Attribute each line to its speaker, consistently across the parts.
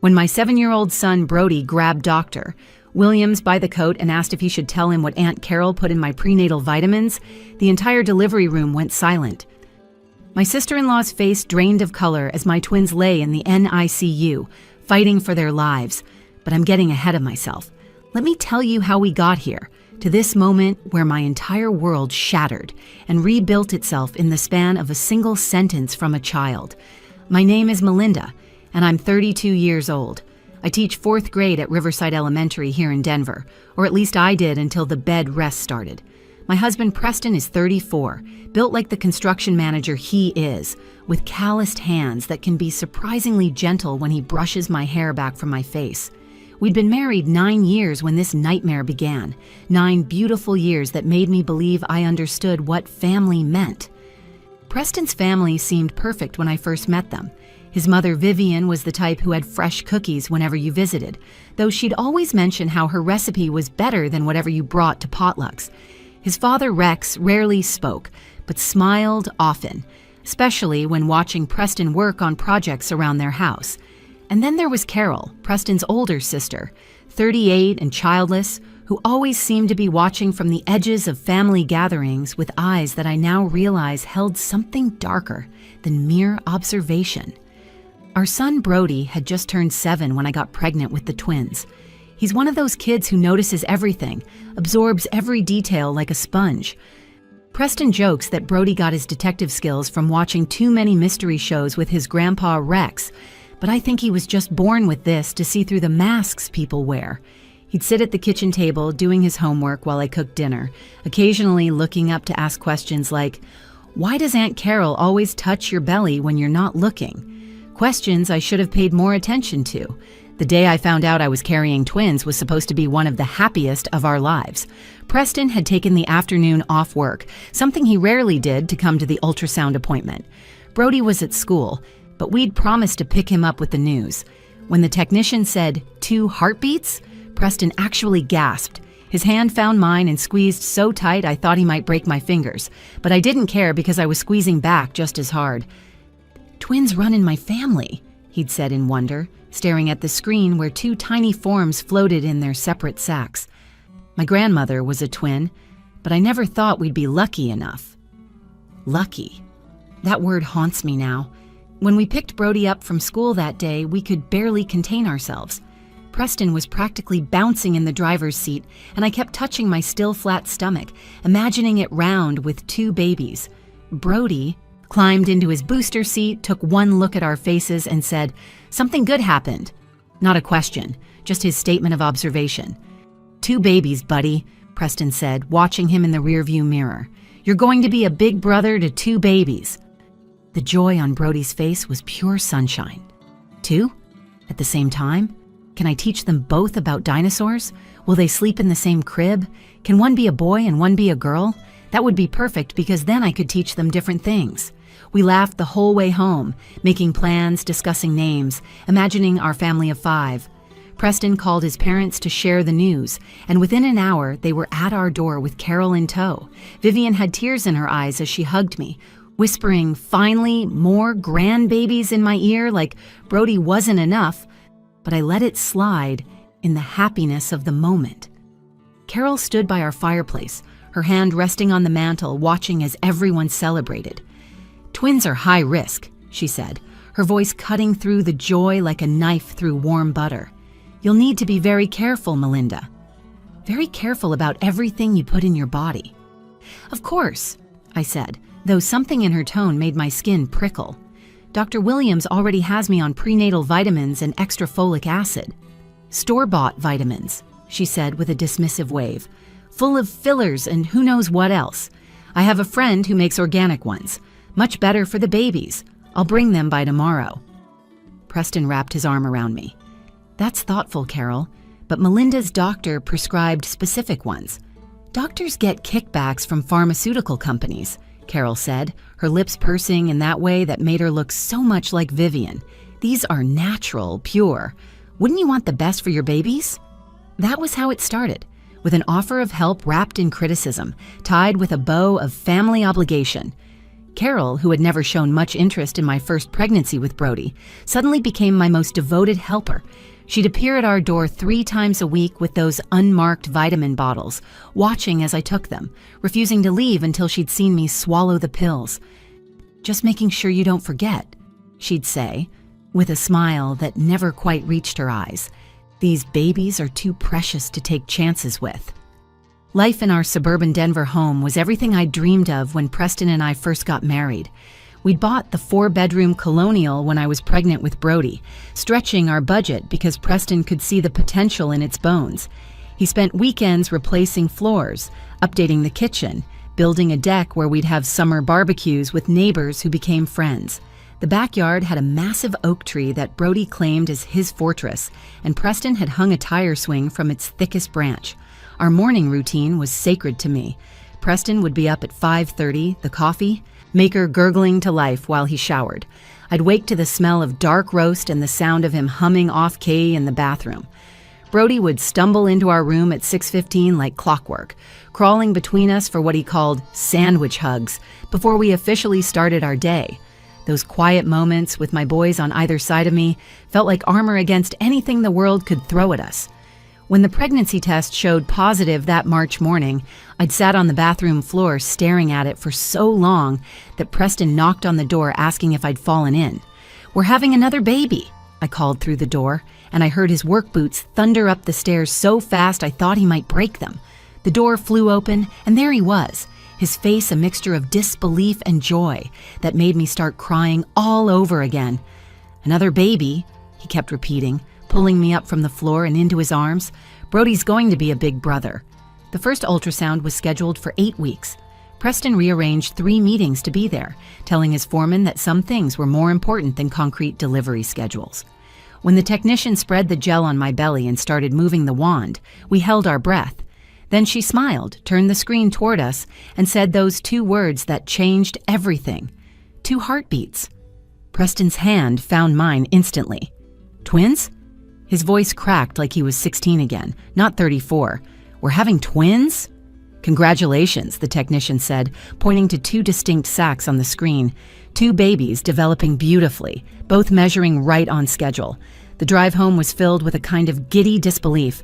Speaker 1: When my 7-year-old son Brody grabbed Dr. Williams by the coat and asked if he should tell him what Aunt Carol put in my prenatal vitamins, the entire delivery room went silent. My sister-in-law's face drained of color as my twins lay in the NICU, fighting for their lives. But I'm getting ahead of myself. Let me tell you how we got here, to this moment where my entire world shattered and rebuilt itself in the span of a single sentence from a child. My name is Melinda, and I'm 32 years old. I teach 4th grade at Riverside Elementary here in Denver, or at least I did until the bed rest started. My husband Preston is 34, built like the construction manager he is, with calloused hands that can be surprisingly gentle when he brushes my hair back from my face. We'd been married 9 years when this nightmare began, 9 beautiful years that made me believe I understood what family meant. Preston's family seemed perfect when I first met them. His mother Vivian was the type who had fresh cookies whenever you visited, though she'd always mention how her recipe was better than whatever you brought to potlucks. His father Rex rarely spoke, but smiled often, especially when watching Preston work on projects around their house. And then there was Carol, Preston's older sister, 38 and childless, who always seemed to be watching from the edges of family gatherings with eyes that I now realize held something darker than mere observation. Our son Brody had just turned 7 when I got pregnant with the twins. He's one of those kids who notices everything, absorbs every detail like a sponge. Preston jokes that Brody got his detective skills from watching too many mystery shows with his grandpa Rex, but I think he was just born with this to see through the masks people wear. He'd sit at the kitchen table doing his homework while I cooked dinner, occasionally looking up to ask questions like, "Why does Aunt Carol always touch your belly when you're not looking?" Questions I should have paid more attention to. The day I found out I was carrying twins was supposed to be one of the happiest of our lives. Preston had taken the afternoon off work, something he rarely did, to come to the ultrasound appointment. Brody was at school, but we'd promised to pick him up with the news. When the technician said 2 heartbeats, Preston actually gasped. His hand found mine and squeezed so tight I thought he might break my fingers, but I didn't care because I was squeezing back just as hard. "Twins run in my family," he'd said in wonder, staring at the screen where 2 tiny forms floated in their separate sacks. My grandmother was a twin, but I never thought we'd be lucky enough. Lucky. That word haunts me now. When we picked Brody up from school that day, we could barely contain ourselves. Preston was practically bouncing in the driver's seat, and I kept touching my still flat stomach, imagining it round with 2 babies. Brody climbed into his booster seat, took one look at our faces, and said, "Something good happened." Not a question, just his statement of observation. "2 babies, buddy," Preston said, watching him in the rearview mirror. "You're going to be a big brother to 2 babies." The joy on Brody's face was pure sunshine. 2? At the same time? Can I teach them both about dinosaurs? Will they sleep in the same crib? Can one be a boy and one be a girl? That would be perfect because then I could teach them different things. We laughed the whole way home, making plans, discussing names, imagining our family of 5. Preston called his parents to share the news, and within an hour, they were at our door with Carol in tow. Vivian had tears in her eyes as she hugged me, whispering, "Finally, more grandbabies," in my ear, like Brody wasn't enough, but I let it slide in the happiness of the moment. Carol stood by our fireplace, her hand resting on the mantel, watching as everyone celebrated. "Twins are high risk," she said, her voice cutting through the joy like a knife through warm butter. "You'll need to be very careful, Melinda. Very careful about everything you put in your body." "Of course," I said, though something in her tone made my skin prickle. "Dr. Williams already has me on prenatal vitamins and extra folic acid." "Store-bought vitamins," she said with a dismissive wave, "full of fillers and who knows what else. I have a friend who makes organic ones. Much better for the babies. I'll bring them by tomorrow." Preston wrapped his arm around me. "That's thoughtful, Carol, but Melinda's doctor prescribed specific ones. Doctors get kickbacks from pharmaceutical companies," Carol said, her lips pursing in that way that made her look so much like Vivian. "These are natural, pure. Wouldn't you want the best for your babies?" That was how it started, with an offer of help wrapped in criticism, tied with a bow of family obligation. Carol, who had never shown much interest in my first pregnancy with Brody, suddenly became my most devoted helper. She'd appear at our door 3 times a week with those unmarked vitamin bottles, watching as I took them, refusing to leave until she'd seen me swallow the pills. "Just making sure you don't forget," she'd say, with a smile that never quite reached her eyes. "These babies are too precious to take chances with." Life in our suburban Denver home was everything I dreamed of when Preston and I first got married. We'd bought the 4-bedroom colonial when I was pregnant with Brody, stretching our budget because Preston could see the potential in its bones. He spent weekends replacing floors, updating the kitchen, building a deck where we'd have summer barbecues with neighbors who became friends. The backyard had a massive oak tree that Brody claimed as his fortress, and Preston had hung a tire swing from its thickest branch. Our morning routine was sacred to me. Preston would be up at 5:30, the coffee maker gurgling to life while he showered. I'd wake to the smell of dark roast and the sound of him humming off-key in the bathroom. Brody would stumble into our room at 6:15 like clockwork, crawling between us for what he called sandwich hugs before we officially started our day. Those quiet moments with my boys on either side of me felt like armor against anything the world could throw at us. When the pregnancy test showed positive that March morning, I'd sat on the bathroom floor staring at it for so long that Preston knocked on the door asking if I'd fallen in. "We're having another baby," I called through the door, and I heard his work boots thunder up the stairs so fast I thought he might break them. The door flew open, and there he was, his face a mixture of disbelief and joy that made me start crying all over again. "Another baby," he kept repeating, pulling me up from the floor and into his arms. "Brody's going to be a big brother." The first ultrasound was scheduled for 8 weeks. Preston rearranged 3 meetings to be there, telling his foreman that some things were more important than concrete delivery schedules. When the technician spread the gel on my belly and started moving the wand, we held our breath. Then she smiled, turned the screen toward us, and said those 2 words that changed everything. 2 heartbeats. Preston's hand found mine instantly. "Twins?" His voice cracked like he was 16 again, not 34. "We're having twins?" "Congratulations," the technician said, pointing to 2 distinct sacs on the screen. 2 babies developing beautifully, both measuring right on schedule. The drive home was filled with a kind of giddy disbelief.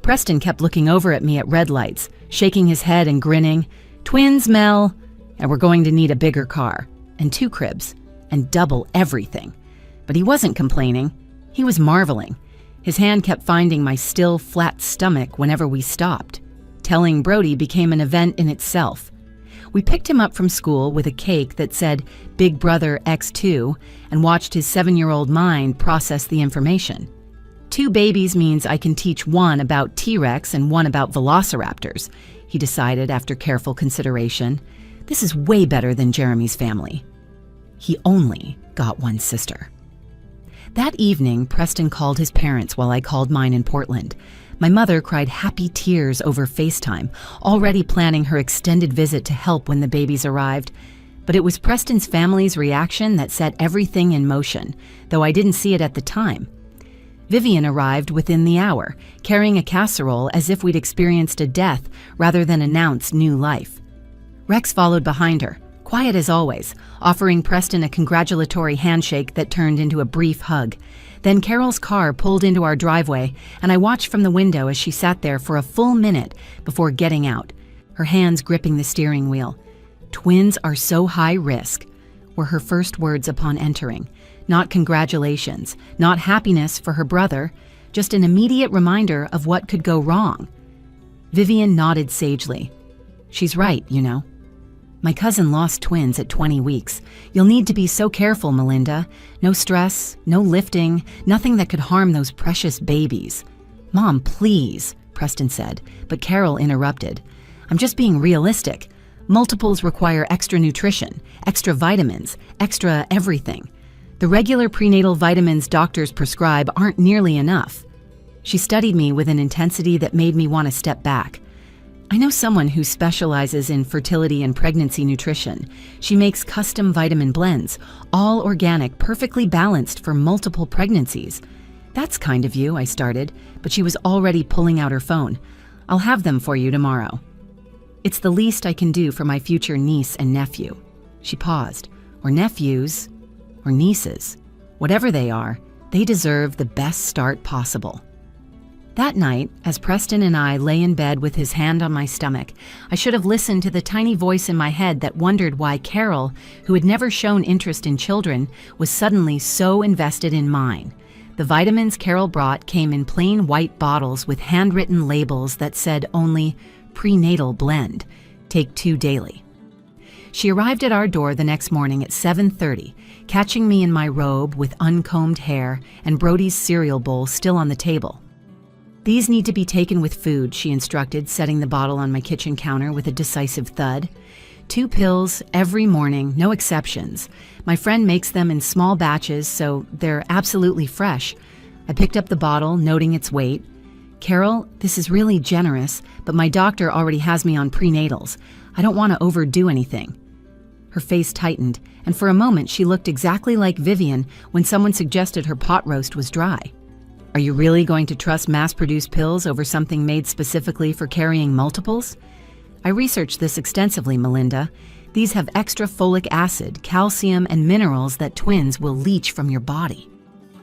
Speaker 1: Preston kept looking over at me at red lights, shaking his head and grinning. "Twins, Mel. And we're going to need a bigger car, and 2 cribs, and double everything." But he wasn't complaining. He was marveling. His hand kept finding my still, flat stomach whenever we stopped. Telling Brody became an event in itself. We picked him up from school with a cake that said Big Brother X2 and watched his 7-year-old mind process the information. 2 babies means I can teach one about T-Rex and one about velociraptors, he decided after careful consideration. This is way better than Jeremy's family. He only got 1 sister. That evening, Preston called his parents while I called mine in Portland. My mother cried happy tears over FaceTime, already planning her extended visit to help when the babies arrived. But it was Preston's family's reaction that set everything in motion, though I didn't see it at the time. Vivian arrived within the hour, carrying a casserole as if we'd experienced a death rather than announced new life. Rex followed behind her, quiet as always, offering Preston a congratulatory handshake that turned into a brief hug. Then Carol's car pulled into our driveway, and I watched from the window as she sat there for a full minute before getting out, her hands gripping the steering wheel. "Twins are so high risk," were her first words upon entering. Not congratulations, not happiness for her brother, just an immediate reminder of what could go wrong. Vivian nodded sagely. "She's right, you know. My cousin lost twins at 20 weeks. You'll need to be so careful, Melinda. No stress, no lifting, nothing that could harm those precious babies." "Mom, please," Preston said, but Carol interrupted. "I'm just being realistic. Multiples require extra nutrition, extra vitamins, extra everything. The regular prenatal vitamins doctors prescribe aren't nearly enough." She studied me with an intensity that made me want to step back. "I know someone who specializes in fertility and pregnancy nutrition. She makes custom vitamin blends, all organic, perfectly balanced for multiple pregnancies." "That's kind of you," I started, but she was already pulling out her phone. "I'll have them for you tomorrow." "It's the least I can do for my future niece and nephew." She paused. Or nephews, or nieces. Whatever they are, they deserve the best start possible. That night, as Preston and I lay in bed with his hand on my stomach, I should have listened to the tiny voice in my head that wondered why Carol, who had never shown interest in children, was suddenly so invested in mine. The vitamins Carol brought came in plain white bottles with handwritten labels that said only prenatal blend, take 2 daily. She arrived at our door the next morning at 7:30, catching me in my robe with uncombed hair and Brody's cereal bowl still on the table. "These need to be taken with food," she instructed, setting the bottle on my kitchen counter with a decisive thud. 2 pills every morning, no exceptions. My friend makes them in small batches, so they're absolutely fresh. I picked up the bottle, noting its weight. "Carol, this is really generous, but my doctor already has me on prenatals. I don't want to overdo anything." Her face tightened, and for a moment she looked exactly like Vivian when someone suggested her pot roast was dry. "Are you really going to trust mass-produced pills over something made specifically for carrying multiples?" "I researched this extensively, Melinda. These have extra folic acid, calcium, and minerals that twins will leach from your body."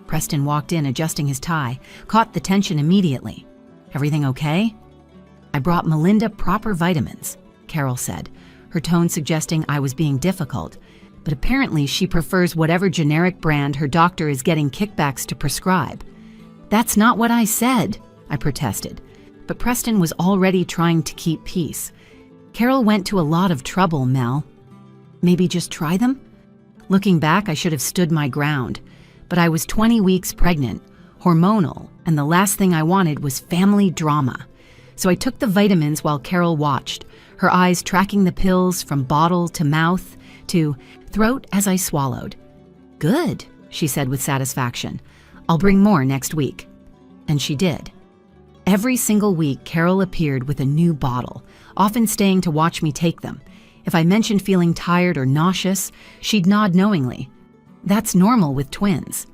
Speaker 1: Preston walked in, adjusting his tie, caught the tension immediately. "Everything okay?" "I brought Melinda proper vitamins," Carol said, her tone suggesting I was being difficult. But apparently she prefers whatever generic brand her doctor is getting kickbacks to prescribe. "That's not what I said," I protested. But Preston was already trying to keep peace. "Carol went to a lot of trouble, Mel. Maybe just try them?" Looking back, I should have stood my ground. But I was 20 weeks pregnant, hormonal, and the last thing I wanted was family drama. So I took the vitamins while Carol watched, her eyes tracking the pills from bottle to mouth to throat as I swallowed. "Good," she said with satisfaction. "I'll bring more next week." And she did. Every single week, Carol appeared with a new bottle, often staying to watch me take them. If I mentioned feeling tired or nauseous, she'd nod knowingly. That's normal with twins.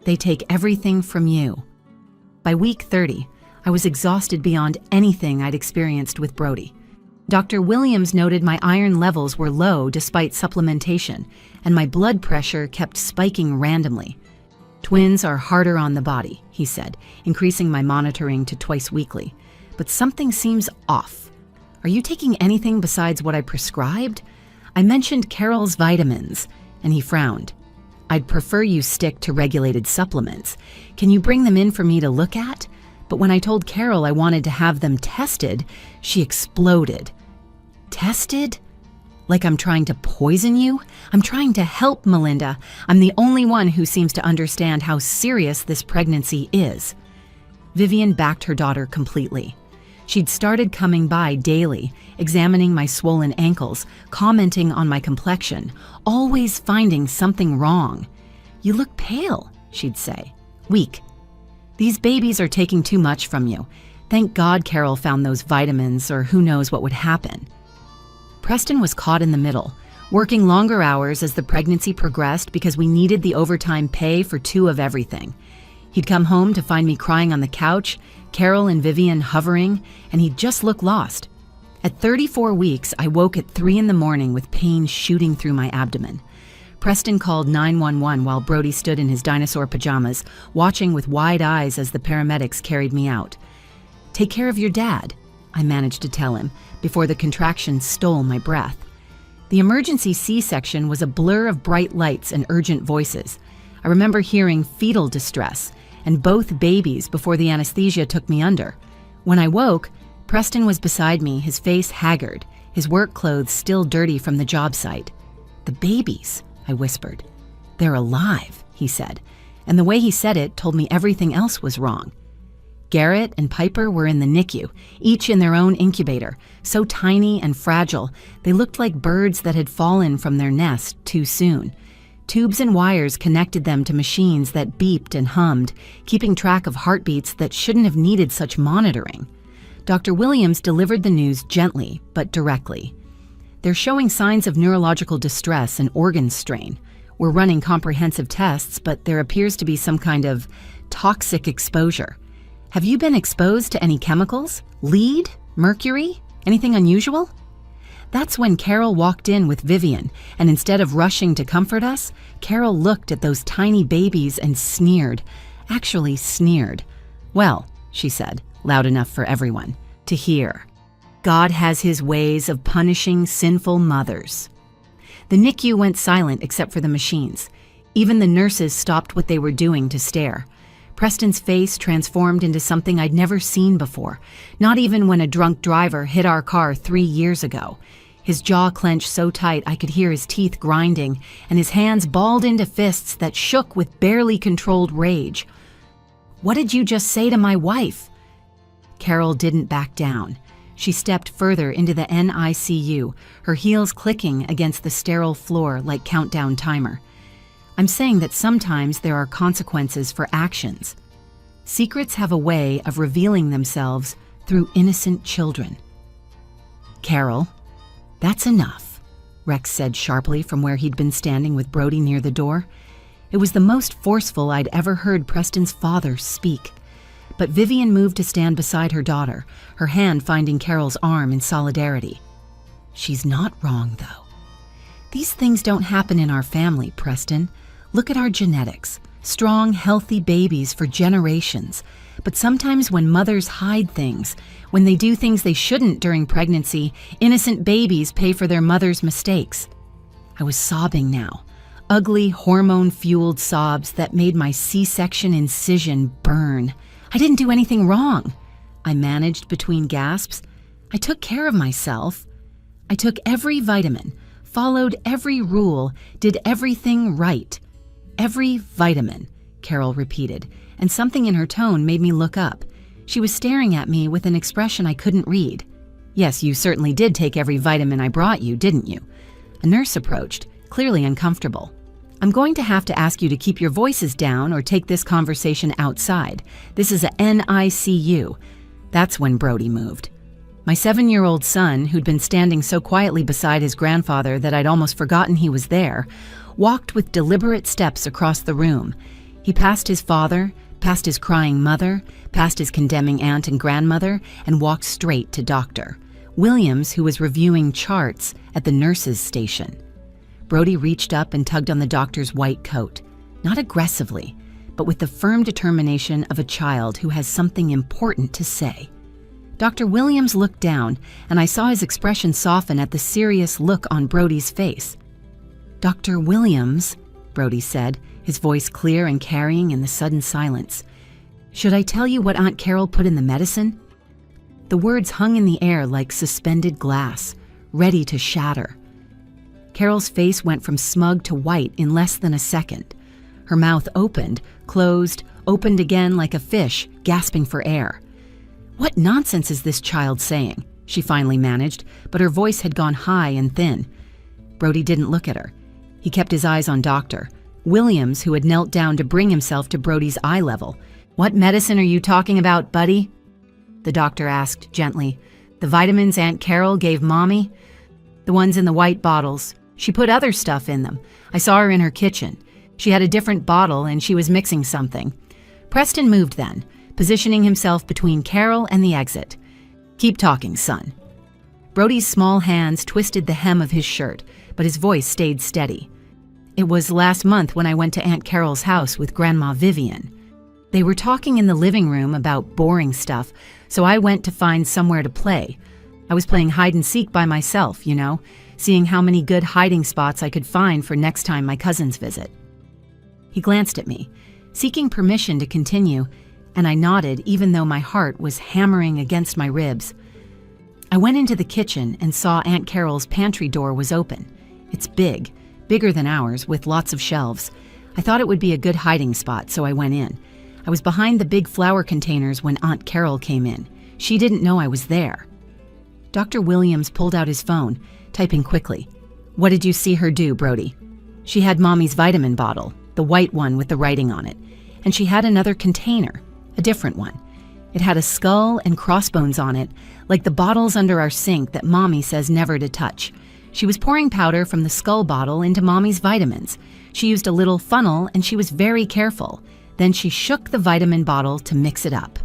Speaker 1: They take everything from you. By week 30, I was exhausted beyond anything I'd experienced with Brody. Dr. Williams noted my iron levels were low despite supplementation, and my blood pressure kept spiking randomly. "Twins are harder on the body," he said, increasing my monitoring to twice weekly. "But something seems off. Are you taking anything besides what I prescribed?" I mentioned Carol's vitamins, and he frowned. "I'd prefer you stick to regulated supplements. Can you bring them in for me to look at?" But when I told Carol I wanted to have them tested, she exploded. "Tested? Like I'm trying to poison you? I'm trying to help, Melinda. I'm the only one who seems to understand how serious this pregnancy is." Vivian backed her daughter completely. She'd started coming by daily, examining my swollen ankles, commenting on my complexion, always finding something wrong. "You look pale," she'd say. "Weak. These babies are taking too much from you. Thank God Carol found those vitamins, or who knows what would happen." Preston was caught in the middle, working longer hours as the pregnancy progressed because we needed the overtime pay for 2 of everything. He'd come home to find me crying on the couch, Carol and Vivian hovering, and he'd just look lost. At 34 weeks, I woke at 3 in the morning with pain shooting through my abdomen. Preston called 911 while Brody stood in his dinosaur pajamas, watching with wide eyes as the paramedics carried me out. "Take care of your dad," I managed to tell him, before the contractions stole my breath. The emergency C-section was a blur of bright lights and urgent voices. I remember hearing fetal distress, and both babies before the anesthesia took me under. When I woke, Preston was beside me, his face haggard, his work clothes still dirty from the job site. "The babies," I whispered. "They're alive," he said, and the way he said it told me everything else was wrong. Garrett and Piper were in the NICU, each in their own incubator, so tiny and fragile, they looked like birds that had fallen from their nest too soon. Tubes and wires connected them to machines that beeped and hummed, keeping track of heartbeats that shouldn't have needed such monitoring. Dr. Williams delivered the news gently, but directly. "They're showing signs of neurological distress and organ strain. We're running comprehensive tests, but there appears to be some kind of toxic exposure. Have you been exposed to any chemicals? Lead? Mercury? Anything unusual?" That's when Carol walked in with Vivian, and instead of rushing to comfort us, Carol looked at those tiny babies and sneered. Actually sneered. "Well," she said, loud enough for everyone to hear, "God has his ways of punishing sinful mothers." The NICU went silent except for the machines. Even the nurses stopped what they were doing to stare. Preston's face transformed into something I'd never seen before, not even when a drunk driver hit our car 3 years ago. His jaw clenched so tight I could hear his teeth grinding, and his hands balled into fists that shook with barely controlled rage. "What did you just say to my wife?" Carol didn't back down. She stepped further into the NICU, her heels clicking against the sterile floor like countdown timer. "I'm saying that sometimes there are consequences for actions. Secrets have a way of revealing themselves through innocent children." "Carol, that's enough," Rex said sharply from where he'd been standing with Brody near the door. It was the most forceful I'd ever heard Preston's father speak. But Vivian moved to stand beside her daughter, her hand finding Carol's arm in solidarity. "She's not wrong, though. These things don't happen in our family, Preston. Look at our genetics. Strong, healthy babies for generations. But sometimes when mothers hide things, when they do things they shouldn't during pregnancy, innocent babies pay for their mother's mistakes." I was sobbing now. Ugly, hormone-fueled sobs that made my C-section incision burn. I didn't do anything wrong. I managed between gasps. I took care of myself. I took every vitamin, followed every rule, did everything right. "Every vitamin," Carol repeated, and something in her tone made me look up. She was staring at me with an expression I couldn't read. "Yes, you certainly did take every vitamin I brought you, didn't you?" A nurse approached, clearly uncomfortable. "I'm going to have to ask you to keep your voices down or take this conversation outside. This is a NICU." That's when Brody moved. My 7-year-old son, who'd been standing so quietly beside his grandfather that I'd almost forgotten he was there, walked with deliberate steps across the room. He passed his father, past his crying mother, past his condemning aunt and grandmother, and walked straight to Dr. Williams, who was reviewing charts at the nurses' station. Brody reached up and tugged on the doctor's white coat, not aggressively, but with the firm determination of a child who has something important to say. Dr. Williams looked down, and I saw his expression soften at the serious look on Brody's face. "Dr. Williams," Brody said, his voice clear and carrying in the sudden silence, "should I tell you what Aunt Carol put in the medicine?" The words hung in the air like suspended glass, ready to shatter. Carol's face went from smug to white in less than a second. Her mouth opened, closed, opened again like a fish, gasping for air. "What nonsense is this child saying?" she finally managed, but her voice had gone high and thin. Brody didn't look at her. He kept his eyes on Dr. Williams, who had knelt down to bring himself to Brody's eye level. "What medicine are you talking about, buddy?" the doctor asked gently. "The vitamins Aunt Carol gave Mommy?" "The ones in the white bottles. She put other stuff in them. I saw her in her kitchen. She had a different bottle and she was mixing something." Preston moved then, positioning himself between Carol and the exit. "Keep talking, son." Brody's small hands twisted the hem of his shirt, but his voice stayed steady. "It was last month when I went to Aunt Carol's house with Grandma Vivian. They were talking in the living room about boring stuff, so I went to find somewhere to play. I was playing hide and seek by myself, you know, seeing how many good hiding spots I could find for next time my cousins visit." He glanced at me, seeking permission to continue, and I nodded even though my heart was hammering against my ribs. I went into the kitchen and saw Aunt Carol's pantry door was open. It's big, bigger than ours, with lots of shelves. I thought it would be a good hiding spot, so I went in. I was behind the big flour containers when Aunt Carol came in. She didn't know I was there. Dr. Williams pulled out his phone, typing quickly. "What did you see her do, Brody?" "She had Mommy's vitamin bottle, the white one with the writing on it, and she had another container, a different one. It had a skull and crossbones on it, like the bottles under our sink that Mommy says never to touch. She was pouring powder from the skull bottle into Mommy's vitamins. She used a little funnel and she was very careful. Then she shook the vitamin bottle to mix it up."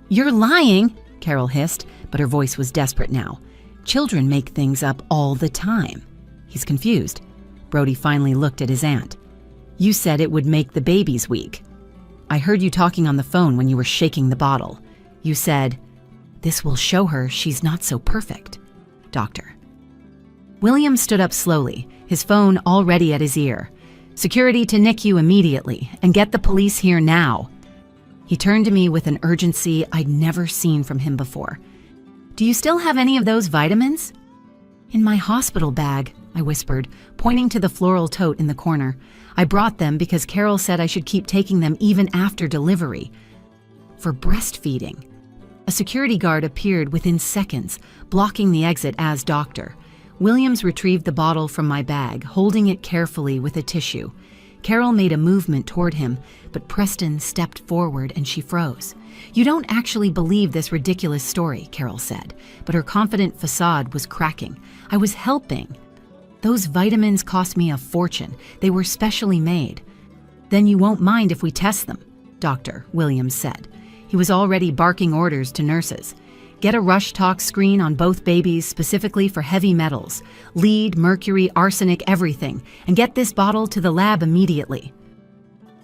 Speaker 1: "You're lying," Carol hissed, but her voice was desperate now. Children make things up all the time. He's confused. Brody finally looked at his aunt. You said it would make the babies weak. I heard you talking on the phone when you were shaking the bottle. You said, this will show her she's not so perfect. Doctor. William stood up slowly, his phone already at his ear. Security to NICU immediately, and get the police here now. He turned to me with an urgency I'd never seen from him before. Do you still have any of those vitamins? In my hospital bag, I whispered, pointing to the floral tote in the corner. I brought them because Carol said I should keep taking them even after delivery. For breastfeeding. A security guard appeared within seconds, blocking the exit as doctor. Williams retrieved the bottle from my bag, holding it carefully with a tissue. Carol made a movement toward him, but Preston stepped forward and she froze. You don't actually believe this ridiculous story, Carol said, but her confident facade was cracking. I was helping. Those vitamins cost me a fortune. They were specially made. Then you won't mind if we test them, Dr. Williams said. He was already barking orders to nurses. Get a rush tox screen on both babies specifically for heavy metals, lead, mercury, arsenic, everything, and get this bottle to the lab immediately.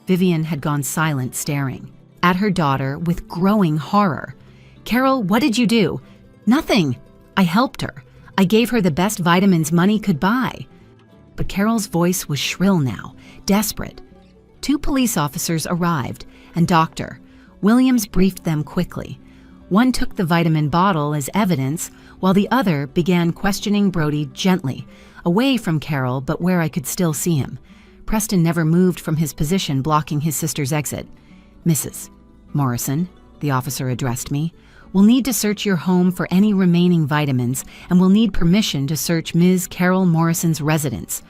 Speaker 1: Vivian had gone silent, staring at her daughter with growing horror. Carol, what did you do? Nothing. I helped her. I gave her the best vitamins money could buy. But Carol's voice was shrill now, desperate. 2 police officers arrived, and Dr. Williams briefed them quickly. One took the vitamin bottle as evidence, while the other began questioning Brody gently, away from Carol but where I could still see him. Preston never moved from his position blocking his sister's exit. Mrs. Morrison, the officer addressed me, will need to search your home for any remaining vitamins and will need permission to search Ms. Carol Morrison's residence.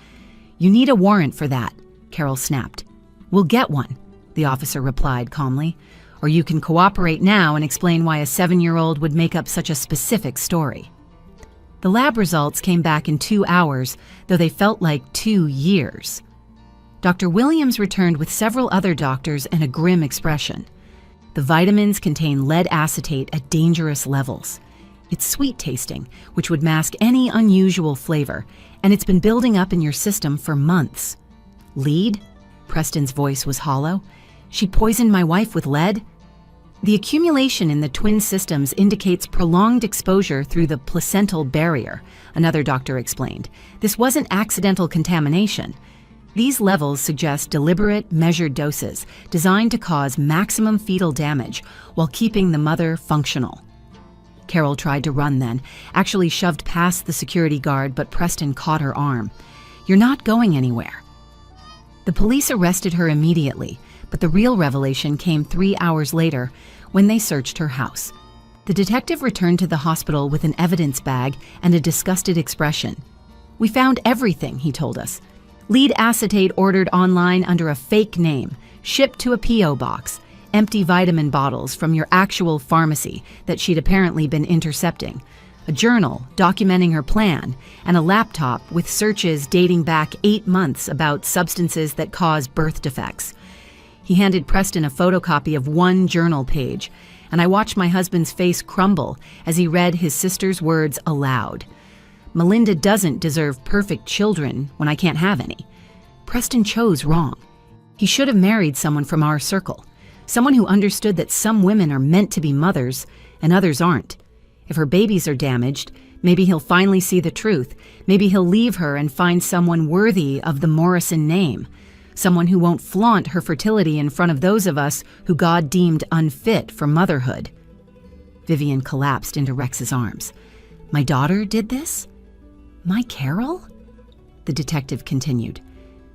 Speaker 1: You need a warrant for that, Carol snapped. We'll get one, the officer replied calmly. Or you can cooperate now and explain why a 7-year-old would make up such a specific story. The lab results came back in 2 hours, though they felt like 2 years. Dr. Williams returned with several other doctors and a grim expression. The vitamins contain lead acetate at dangerous levels. It's sweet tasting, which would mask any unusual flavor, and it's been building up in your system for months. Lead? Preston's voice was hollow. She poisoned my wife with lead? The accumulation in the twin systems indicates prolonged exposure through the placental barrier, another doctor explained. This wasn't accidental contamination. These levels suggest deliberate, measured doses designed to cause maximum fetal damage while keeping the mother functional. Carol tried to run then, actually shoved past the security guard, but Preston caught her arm. You're not going anywhere. The police arrested her immediately, but the real revelation came 3 hours later when they searched her house. The detective returned to the hospital with an evidence bag and a disgusted expression. We found everything, he told us. Lead acetate ordered online under a fake name, shipped to a P.O. box, empty vitamin bottles from your actual pharmacy that she'd apparently been intercepting, a journal documenting her plan, and a laptop with searches dating back 8 months about substances that cause birth defects. He handed Preston a photocopy of one journal page, and I watched my husband's face crumble as he read his sister's words aloud. Melinda doesn't deserve perfect children when I can't have any. Preston chose wrong. He should have married someone from our circle, someone who understood that some women are meant to be mothers and others aren't. If her babies are damaged, maybe he'll finally see the truth. Maybe he'll leave her and find someone worthy of the Morrison name, someone who won't flaunt her fertility in front of those of us who God deemed unfit for motherhood. Vivian collapsed into Rex's arms. My daughter did this? My Carol? The detective continued.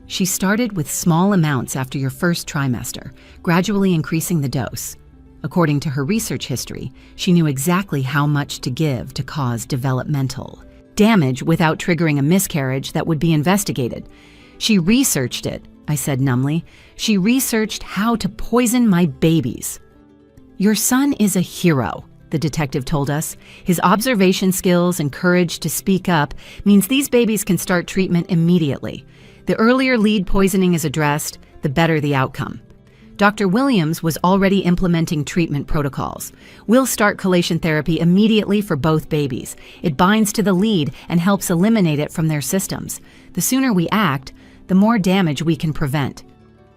Speaker 1: She started with small amounts after your first trimester, gradually increasing the dose. According to her research history, she knew exactly how much to give to cause developmental damage without triggering a miscarriage that would be investigated. She researched it, I said numbly. She researched how to poison my babies. Your son is a hero, the detective told us. His observation skills and courage to speak up means these babies can start treatment immediately. The earlier lead poisoning is addressed, the better the outcome. Dr. Williams was already implementing treatment protocols. We'll start chelation therapy immediately for both babies. It binds to the lead and helps eliminate it from their systems. The sooner we act, the more damage we can prevent.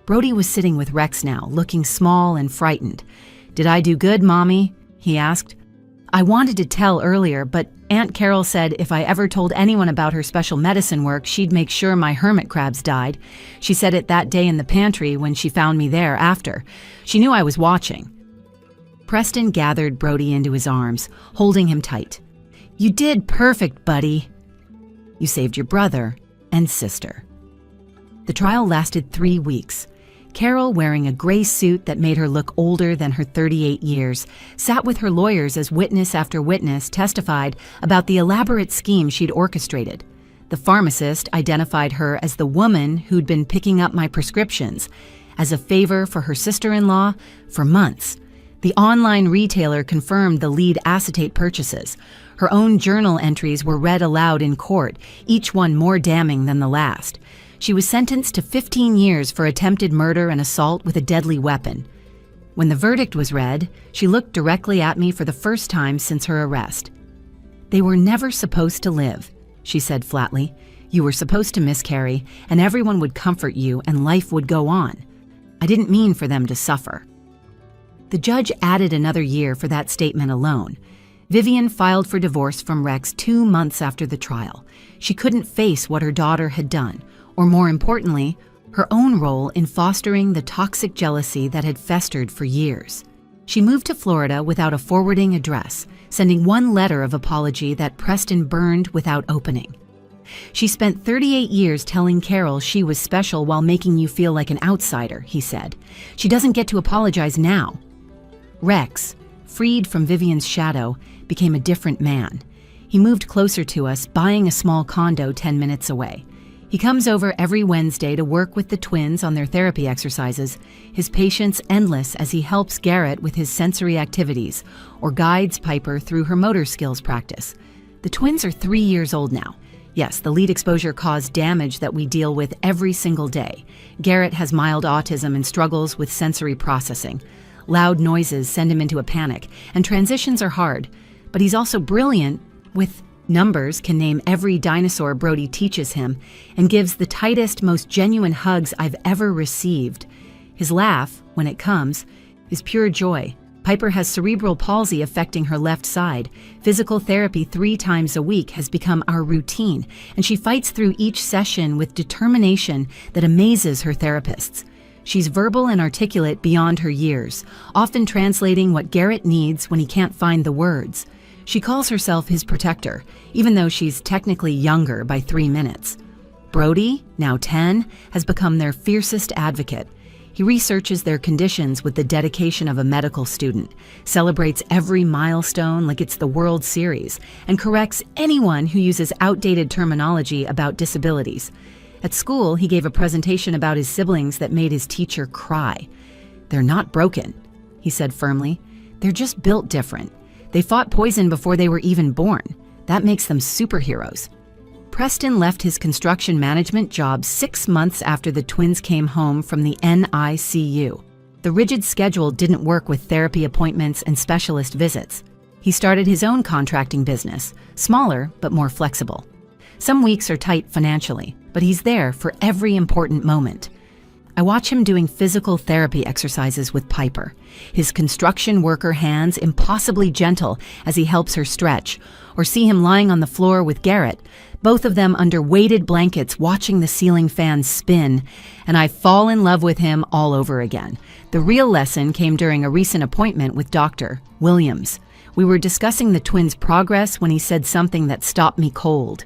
Speaker 1: Brody was sitting with Rex now, looking small and frightened. "Did I do good, Mommy?" he asked. I wanted to tell earlier, but Aunt Carol said if I ever told anyone about her special medicine work, she'd make sure my hermit crabs died. She said it that day in the pantry when she found me there after. She knew I was watching. Preston gathered Brody into his arms, holding him tight. "You did perfect, buddy. You saved your brother and sister." The trial lasted 3 weeks. Carol, wearing a gray suit that made her look older than her 38 years, sat with her lawyers as witness after witness testified about the elaborate scheme she'd orchestrated. The pharmacist identified her as the woman who'd been picking up my prescriptions, as a favor for her sister-in-law for months. The online retailer confirmed the lead acetate purchases. Her own journal entries were read aloud in court, each one more damning than the last. She was sentenced to 15 years for attempted murder and assault with a deadly weapon. When the verdict was read, she looked directly at me for the first time since her arrest. "They were never supposed to live," she said flatly. "You were supposed to miscarry, and everyone would comfort you and life would go on. I didn't mean for them to suffer." The judge added another year for that statement alone. Vivian filed for divorce from Rex 2 months after the trial. She couldn't face what her daughter had done, or more importantly, her own role in fostering the toxic jealousy that had festered for years. She moved to Florida without a forwarding address, sending one letter of apology that Preston burned without opening. "She spent 38 years telling Carol she was special while making you feel like an outsider," he said. "She doesn't get to apologize now." Rex, freed from Vivian's shadow, became a different man. He moved closer to us, buying a small condo 10 minutes away. He comes over every Wednesday to work with the twins on their therapy exercises, his patience endless as he helps Garrett with his sensory activities or guides Piper through her motor skills practice. The twins are 3 years old now. Yes, the lead exposure caused damage that we deal with every single day. Garrett has mild autism and struggles with sensory processing. Loud noises send him into a panic, and transitions are hard. But he's also brilliant with numbers, can name every dinosaur Brody teaches him, and gives the tightest, most genuine hugs I've ever received. His laugh, when it comes, is pure joy. Piper has cerebral palsy affecting her left side. Physical therapy 3 times a week has become our routine, and she fights through each session with determination that amazes her therapists. She's verbal and articulate beyond her years, often translating what Garrett needs when he can't find the words. She calls herself his protector, even though she's technically younger by 3 minutes. Brody, now 10, has become their fiercest advocate. He researches their conditions with the dedication of a medical student, celebrates every milestone like it's the World Series, and corrects anyone who uses outdated terminology about disabilities. At school, he gave a presentation about his siblings that made his teacher cry. "They're not broken," he said firmly. "They're just built different. They fought poison before they were even born. That makes them superheroes." Preston left his construction management job 6 months after the twins came home from the NICU. The rigid schedule didn't work with therapy appointments and specialist visits. He started his own contracting business, smaller but more flexible. Some weeks are tight financially, but he's there for every important moment. I watch him doing physical therapy exercises with Piper, his construction worker hands impossibly gentle as he helps her stretch, or see him lying on the floor with Garrett, both of them under weighted blankets watching the ceiling fan spin, and I fall in love with him all over again. The real lesson came during a recent appointment with Dr. Williams. We were discussing the twins' progress when he said something that stopped me cold.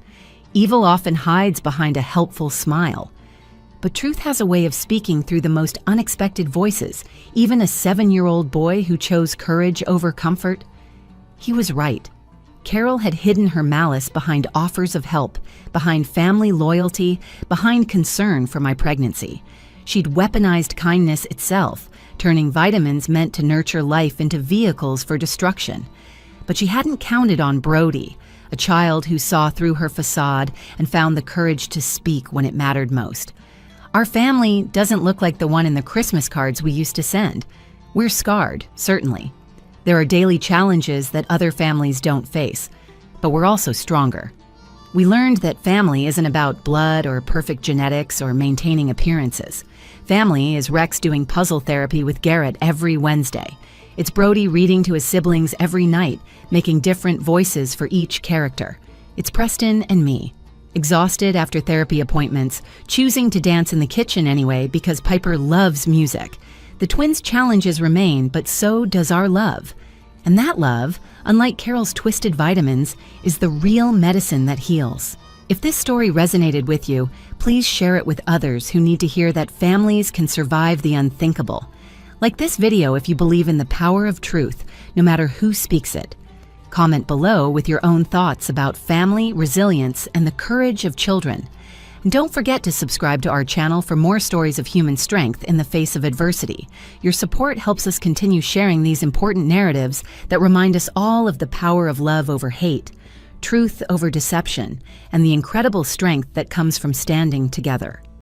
Speaker 1: Evil often hides behind a helpful smile. But truth has a way of speaking through the most unexpected voices, even a 7-year-old boy who chose courage over comfort. He was right. Carol had hidden her malice behind offers of help, behind family loyalty, behind concern for my pregnancy. She'd weaponized kindness itself, turning vitamins meant to nurture life into vehicles for destruction. But she hadn't counted on Brody, a child who saw through her facade and found the courage to speak when it mattered most. Our family doesn't look like the one in the Christmas cards we used to send. We're scarred, certainly. There are daily challenges that other families don't face, but we're also stronger. We learned that family isn't about blood or perfect genetics or maintaining appearances. Family is Rex doing puzzle therapy with Garrett every Wednesday. It's Brody reading to his siblings every night, making different voices for each character. It's Preston and me, exhausted after therapy appointments, choosing to dance in the kitchen anyway because Piper loves music. The twins' challenges remain, but so does our love. And that love, unlike Carol's twisted vitamins, is the real medicine that heals. If this story resonated with you, please share it with others who need to hear that families can survive the unthinkable. Like this video if you believe in the power of truth, no matter who speaks it. Comment below with your own thoughts about family, resilience, and the courage of children. And don't forget to subscribe to our channel for more stories of human strength in the face of adversity. Your support helps us continue sharing these important narratives that remind us all of the power of love over hate, truth over deception, and the incredible strength that comes from standing together.